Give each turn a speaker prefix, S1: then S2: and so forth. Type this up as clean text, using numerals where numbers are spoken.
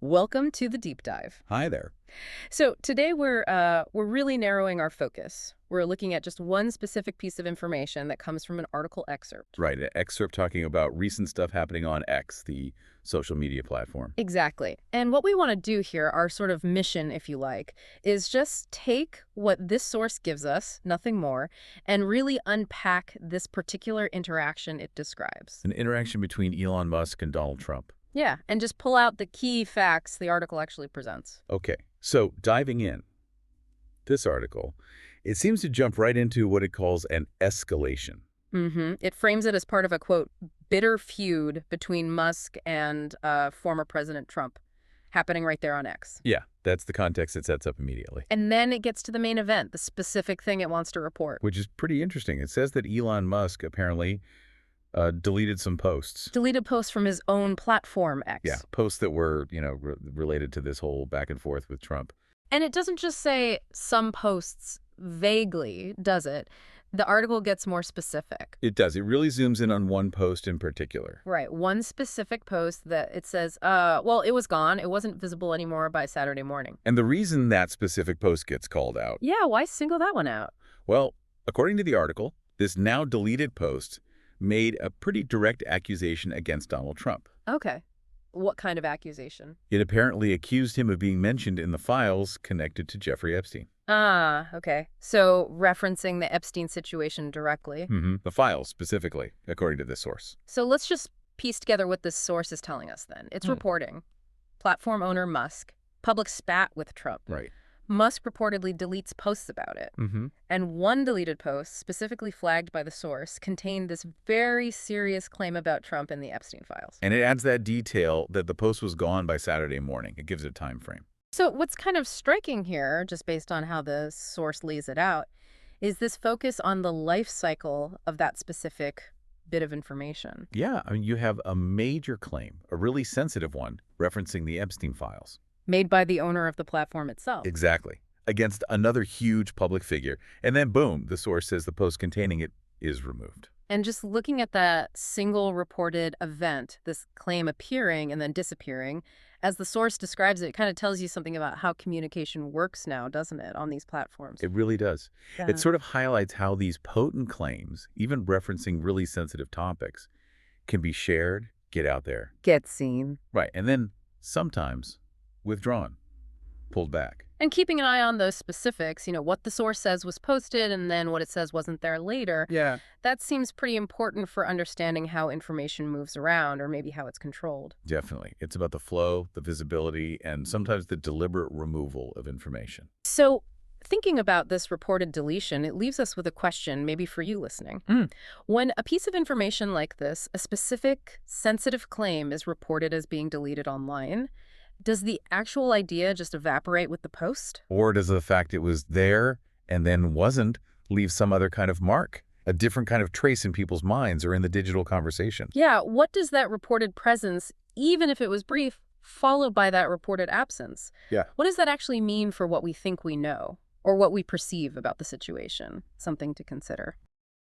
S1: Welcome to the deep dive.
S2: Hi there.
S1: So today we're really narrowing our focus. We're looking at just one specific piece of information that comes from an article excerpt.
S2: Right, an excerpt talking about recent stuff happening on X, the social media platform.
S1: Exactly. And what we want to do here, our sort of mission, if you like, is just take what this source gives us, nothing more, and really unpack this particular interaction it describes.
S2: An interaction between Elon Musk and Donald Trump.
S1: Yeah, and just pull out the key facts the article actually presents.
S2: Okay, so diving in, this article, it seems to jump right into what it calls an escalation.
S1: It frames it as part of a, quote, bitter feud between Musk and former President Trump happening right there on X.
S2: Yeah, that's the context it sets up immediately.
S1: And then it gets to the main event, the specific thing it wants to report.
S2: Which is pretty interesting. It says that Elon Musk apparently deleted some posts.
S1: Deleted posts from his own platform, X.
S2: Yeah, posts that were, related to this whole back and forth with Trump.
S1: And it doesn't just say some posts vaguely, does it? The article gets more specific.
S2: It does. It really zooms in on one post in particular.
S1: Right. One specific post that it says, well, it was gone. It wasn't visible anymore by Saturday morning.
S2: And the reason that specific post gets called out,
S1: Yeah, why single that one out?
S2: well, according to the article, this now deleted post made a pretty direct accusation against Donald Trump.
S1: Okay. What kind of accusation?
S2: It apparently accused him of being mentioned in the files connected to Jeffrey Epstein.
S1: Ah, okay. So referencing the Epstein situation directly.
S2: The files, specifically, according to this source.
S1: So let's just piece together what this source is telling us then. It's reporting. Platform owner Musk. Public spat with Trump.
S2: Right.
S1: Musk reportedly deletes posts about it. And one deleted post, specifically flagged by the source, contained this very serious claim about Trump in the Epstein files.
S2: And it adds that detail that the post was gone by Saturday morning. It gives it a time frame.
S1: So what's kind of striking here, just based on how the source lays it out, is this focus on the life cycle of that specific bit of information.
S2: Yeah, I mean, you have a major claim, a really sensitive one, referencing the Epstein files.
S1: Made by the owner of the platform itself.
S2: Exactly. Against another huge public figure. And then, boom, the source says the post containing it is removed.
S1: And just looking at that single reported event, this claim appearing and then disappearing, as the source describes it, it kind of tells you something about how communication works now, doesn't it, on these platforms?
S2: It really does.
S1: Yeah.
S2: It sort of highlights how these potent claims, even referencing really sensitive topics, can be shared, get out there.
S1: Get seen.
S2: Right. And then sometimes withdrawn, pulled back.
S1: And keeping an eye on those specifics, what the source says was posted and then what it says wasn't there later.
S2: Yeah.
S1: That seems pretty important for understanding how information moves around or maybe how it's controlled.
S2: Definitely. It's about the flow, the visibility, and sometimes the deliberate removal of information.
S1: So thinking about this reported deletion, it leaves us with a question, maybe for you listening. When a piece of information like this, a specific sensitive claim is reported as being deleted online, does the actual idea just evaporate with the post?
S2: Or does the fact it was there and then wasn't leave some other kind of mark, a different kind of trace in people's minds or in the digital conversation?
S1: Yeah, what does that reported presence, even if it was brief, followed by that reported absence?
S2: Yeah.
S1: What does that actually mean for what we think we know or what we perceive about the situation? Something to consider.